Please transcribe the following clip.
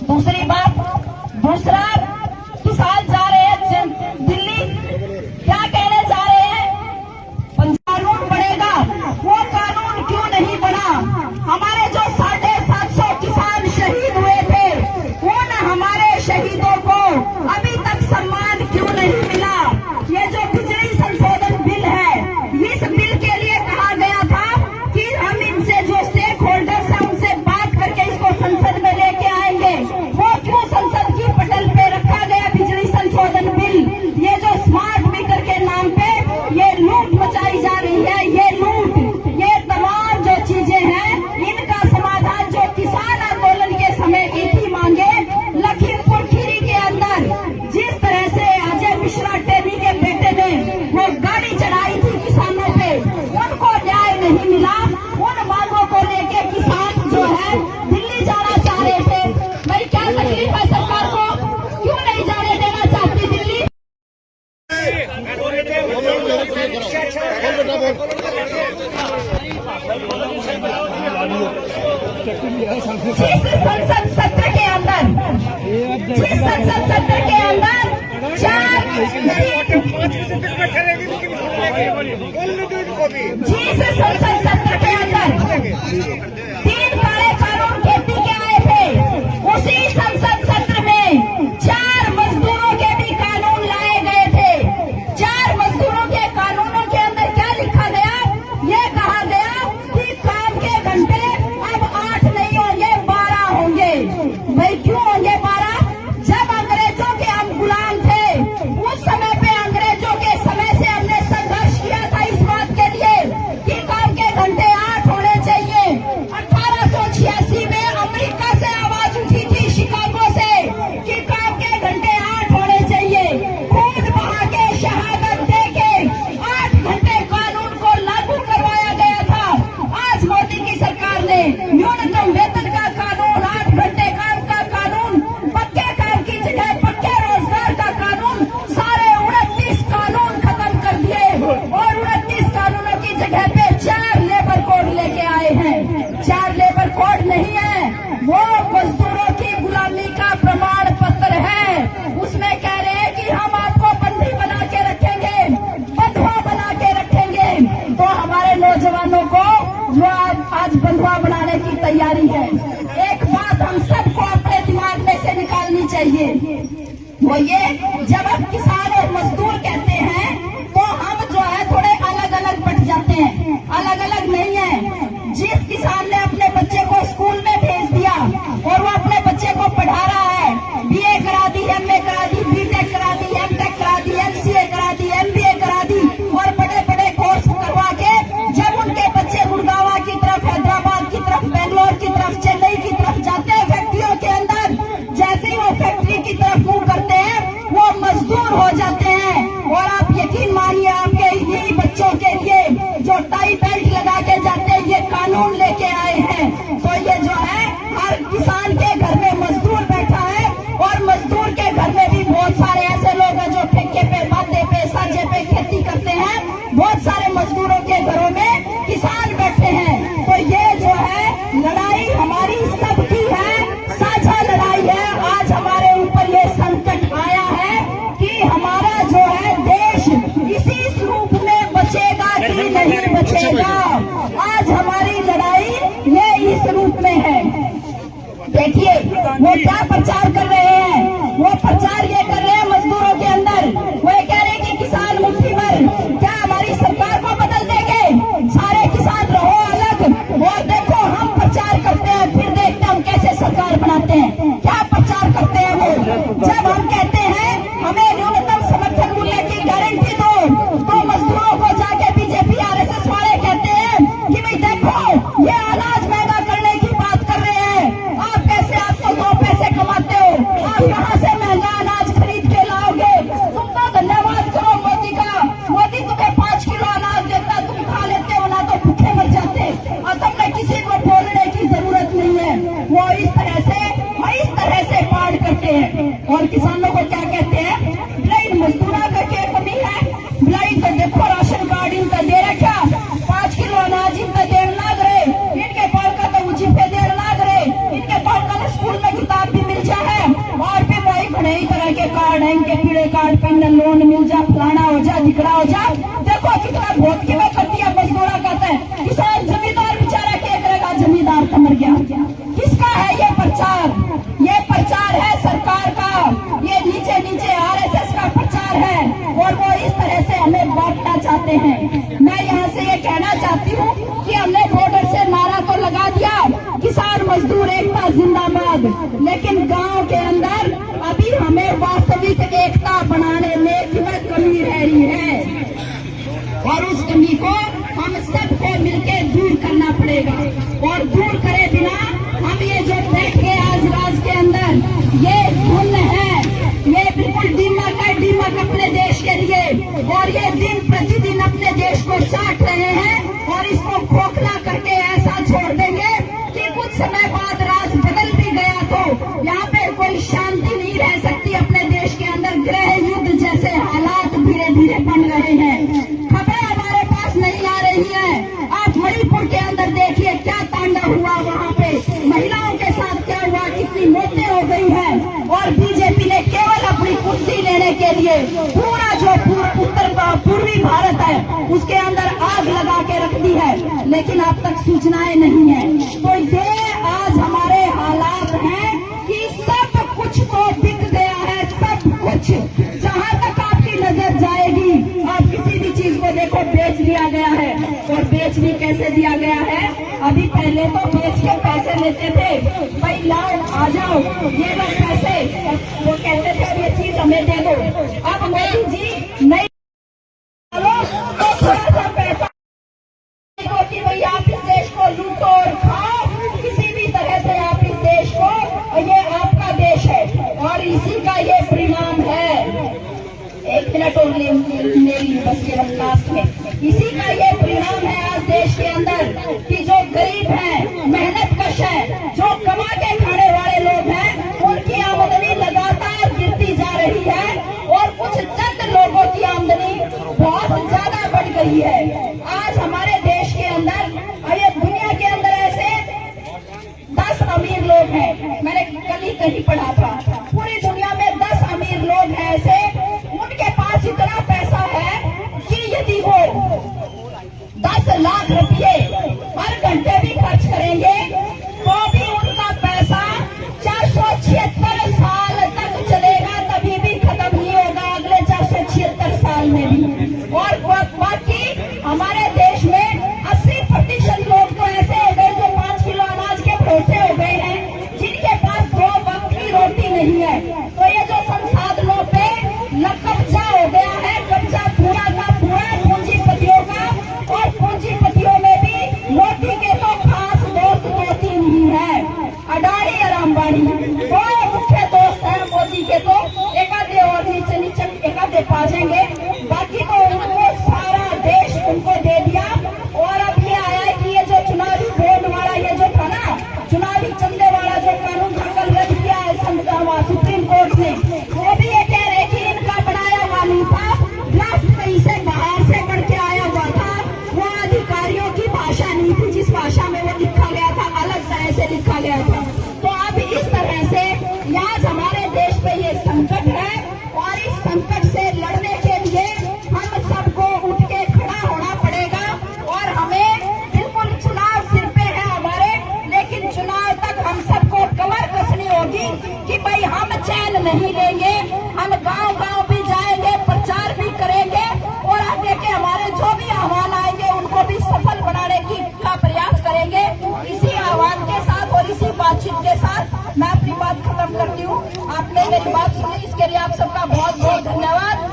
दूसरी बात, दूसरा किसान जा रहे हैं दिल्ली, क्या कहने जा रहे हैं? कानून बढ़ेगा, वो कानून क्यों नहीं बढ़ा? हमारे जो 750 किसान शहीद हुए थे, उन हमारे शहीदों को अभी तक सम्मान क्यों नहीं मिला? ये जो बिजली संशोधन बिल है, इस बिल के लिए कहा गया था कि हम इनसे जो स्टेक होल्डर्स है उनसे बात करके इसको संसद में लेके आएंगे। वो क्यों संसद की पटल पे रखा गया बिजली संशोधन बिल? ये जो स्मार्ट मीटर के नाम पे ये लूट मचाई जा रही है, ये लूट, ये तमाम जो चीजें हैं, इनका समाधान जो किसान आंदोलन के समय की थी मांगे, लखीमपुर खीरी के अंदर जिस तरह से अजय मिश्रा टेरी के बेटे ने वो गाड़ी चढ़ाई थी किसानों पे, उनको न्याय नहीं मिला। उन मांगों को लेके किसान जो है दिल्ली जाना चाह रहे थे। भाई क्या तकलीफ है सरकार को? क्यों नहीं जाने देना चाहती दिल्ली? जिस संसद सत्र के अंदर तीन काले कानून खेती के आए थे, उसी संसद सत्र में 4 मजदूरों के भी कानून लाए गए थे। 4 मजदूरों के कानूनों के अंदर क्या लिखा गया? ये कहा गया कि काम के घंटे अब 8 नहीं होंगे, 12 होंगे। भाई क्यों होंगे 12? जब अंग्रेजों के हम गुलाम थे, उस समय पे अंग्रेजों के समय से हमने संघर्ष किया था इस बात के लिए कि काम के घंटे 8 होने चाहिए। 1886 में अमेरिका से आवाज उठी थी, शिकागो से, कि काम के घंटे 8 होने चाहिए। खून बहा के शहादत दे के 8 घंटे कानून को लागू करवाया गया था। आज मोदी की सरकार ने न्यूनतम वेतन का कानून, 8 घंटे काम का कानून, पक्के काम की जगह पक्के रोजगार का कानून, सारे 29 कानून खत्म कर दिए और 29 कानूनों की जगह पे 4 लेबर कोड लेके आए हैं। 4 लेबर कोड नहीं है, वो मजदूरों की गुलामी का प्रमाण पत्र है। उसमें कह रहे हैं कि हम आपको बंदी बना के रखेंगे, बंधुआ बना के रखेंगे। तो हमारे नौजवानों को जो आज बंधुआ बनाने की तैयारी है, एक बात हम सबको अपने दिमाग में से निकालनी चाहिए, वो ये, जब हम किसान और मजदूर कहते हैं तो हम जो है थोड़े अलग अलग बट जाते हैं। अलग अलग नहीं है। जिस किसान ने अपने बच्चे को स्कूल में भेज दिया और वो अपने बच्चे को पढ़ा रहा है, BA करा दी, MA करा दी, BTech करा दी, MTech करा दी, MCA करा दी, MBA करा दी और बड़े बड़े कोर्स करवा के जब उनके बच्चे गुड़गांव की तरफ, हैदराबाद की तरफ, बेंगलोर की तरफ, चेन्नई की तरफ जाते हैं फैक्ट्रियों के अंदर, जैसे ही वो फैक्ट्री की तरफ मूव करते हैं वो मजदूर हो जाते हैं। और आप यकीन मानिए, आपके इन्हीं बच्चों के लिए जो टाई बेल्ट लगा के जाते हैं, ये कानून लेके आए हैं। तो ये जो है हर किसान के घर में मजदूर बैठा है और मजदूर के घर में भी बहुत सारे ऐसे लोग हैं जो ठेके पे, बांधे पे, साझे पे खेती करते हैं। बहुत सारे मजदूरों के घरों में किसान बैठे हैं। तो ये जो है लड़ाई हमारी सबकी है, साझा लड़ाई है। आज हमारे ऊपर ये संकट आया है कि हमारा जो है देश इसी स्वरूप में बचेगा कि नहीं बचेगा। आज हमारी लड़ाई ये इस रूप में है। देखिए वो क्या प्रचार कर रहे हैं, वो प्रचार ये कर रहे हैं मजदूरों के अंदर, वो ये कह रहे हैं कि किसान मुट्ठी भर, क्या हमारी सरकार को बदल देंगे? सारे किसान रहो अलग और देखो हम प्रचार करते हैं, फिर देखते हैं हम कैसे सरकार बनाते हैं। क्या प्रचार करते हैं वो? जब हम कहते हैं हमें न्यूनतम समर्थन मूल्य की गारंटी दो, तो मजदूरों को जाके बीजेपी RSS वाले कहते हैं कि भाई देखो ये अनाज महंगा करने की बात कर रहे हैं, आप कैसे, आप तो 2 पैसे कमाते हो, आप कहाँ से महंगा अनाज खरीद के लाओगे? तुम तो धन्यवाद करो मोदी का, मोदी तुम्हें 5 किलो अनाज देता, तुम खा लेते हो ना, तो भूखे मर जाते और तुमने किसी को बोलने की जरूरत नहीं है। वो इस तरह से पार करते हैं और किसानों को क्या कहते हैं? ब्लाइंड मजदूरा का क्या कमी है? ब्लाइंड तो देखो राशन कार्ड इनका दे रखा, 5 किलो अनाज इनका देर लाग रहे, इनके पाल का तो उचित पे देर लाग रहे, इनके पाल का स्कूल में किताब भी मिल जाए कार्ड पे अंदर लोन मिल जा, फलाना हो जा, ढिकड़ा हो जा। देखो कितना वोट के में करती है मजदूरा कहते हैं। किसान जमींदार बेचारा क्या करेगा, जमींदार तो मर गया। किसका है ये प्रचार? ये प्रचार है सरकार का, ये नीचे नीचे आरएसएस का प्रचार है और वो इस तरह से हमें बांटना चाहते हैं। मैं यहाँ से ये कहना चाहती हूँ कि हमने बॉर्डर से नारा तो लगा दिया, किसान मजदूर एकता जिंदाबाद, लेकिन गांव के अंदर अभी हमें वास्तविक एकता बनाने में कमी रह रही है और उस कमी को हम सबको मिलकर दूर करना पड़ेगा। और दूर करे बिना हम ये जो बैठ गए आज राज के अंदर, ये धुन है, ये बिल्कुल दीमक अपने देश के लिए, और ये दिन प्रतिदिन अपने देश को चाट रहे हैं और इसको खोखला करके ऐसा छोड़ देंगे कि कुछ समय बाद राज बदल भी गया तो यहाँ पे कोई शांति नहीं रह सकती अपने देश के अंदर। गृह युद्ध जैसे हालात धीरे धीरे बन रहे हैं, खबरें हमारे पास नहीं आ रही है। आप मणिपुर के अंदर देखिए क्या तांडव हुआ, वहाँ पे महिलाओं के साथ क्या हुआ, कितनी मौतें हो गई है। और बीजेपी ने केवल अपनी कुर्सी लेने के लिए पूरा जो पूर्वी भारत है उसके अंदर आग लगा के रख दी है, लेकिन अब तक सूचनाएं नहीं है। तो ये आज हमारे हालात हैं कि सब कुछ तो बिक गया है, सब कुछ जहाँ तक आपकी नजर जाएगी आप किसी भी चीज को देखो बेच दिया गया है। और बेच भी कैसे दिया गया है? अभी पहले तो बेच के पैसे लेते थे, भाई लाओ आ जाओ ये लोग पैसे, वो कहते थे ये चीज हमें दे दो। अब मोदी जी नहीं तो थोड़ा सा पैसा कि भाई आप इस देश को लूटो और खाओ, किसी भी तरह से आप इस देश को, ये आपका देश है और इसी का ये परिणाम है। एक मिनट और मेरी बस के रफ्तार में, इसी का ये परिणाम है आज देश के अंदर कि जो गरीब है, मेहनत कश है, जो कमा के खाने वाले लोग हैं, उनकी आमदनी लगातार गिरती जा रही है और कुछ चंद लोगों की आमदनी बहुत ज्यादा बढ़ गई है। आज हमारे देश के अंदर, ये दुनिया के अंदर ऐसे 10 अमीर लोग हैं, मैंने कल ही कहीं पढ़ा था, पूरी दुनिया में 10 अमीर लोग हैं ऐसे, उनके पास इतना पैसा है कि यदि वो 10 लाख रुपए हर घंटे भी खर्च करेंगे तो भी उनका पैसा 476 साल तक चलेगा, तभी भी खत्म नहीं होगा अगले 476 साल में भी। और बाकी हमारे देश में 80% लोग तो ऐसे हो गए जो 5 किलो अनाज के भरोसे हो गए हैं, जिनके पास 2 वक्त की रोटी नहीं है। तो ये जो संसाधनों पे कब्जा हो गया है, कब्जा पूरा का पूरा पूंजीपतियों का, और पूंजीपतियों में भी मोदी के तो खास दोस्त 2-3 ही है, अडानी और अंबानी, दो मुख्य दोस्त हैं मोदी के, तो एकाधे और नीचे नीचे एकाधे पाजेंगे, बाकी तो उनको सारा देश उनको दे दिया। और अब ये आया है कि ये जो चुनावी बॉन्ड वाला ये जो था ना, चुनावी चंदे वाला जो कानून था कल रद्द किया है सुप्रीम कोर्ट ने, वो भी ये कह रहे कि इनका बनाया हुआ नहीं था, ड्राफ्ट कहीं से बाहर से बढ़ के आया हुआ था, वो अधिकारियों की भाषा नहीं थी, जिस भाषा में वो लिखा गया था अलग तरह से लिखा गया था। तो अब इस तरह से आज हमारे देश पे ये संकट है और इस संकट से लड़ने के लिए हम सबको उठ के खड़ा होना पड़ेगा। और हमें बिल्कुल चुनाव सिर पे है हमारे, लेकिन चुनाव तक हम सबको कमर कसनी होगी कि भाई हम चैन नहीं लेंगे, हम गांव-गांव भी जाएंगे, प्रचार भी करेंगे और आगे के हमारे जो भी आह्वान आएंगे उनको भी सफल बनाने का प्रयास करेंगे। इसी आह्वान के साथ और इसी बातचीत के साथ मैं अपनी बात खत्म करती हूँ। आपने मेरी बात सुनी, इसके लिए आप सबका बहुत बहुत धन्यवाद।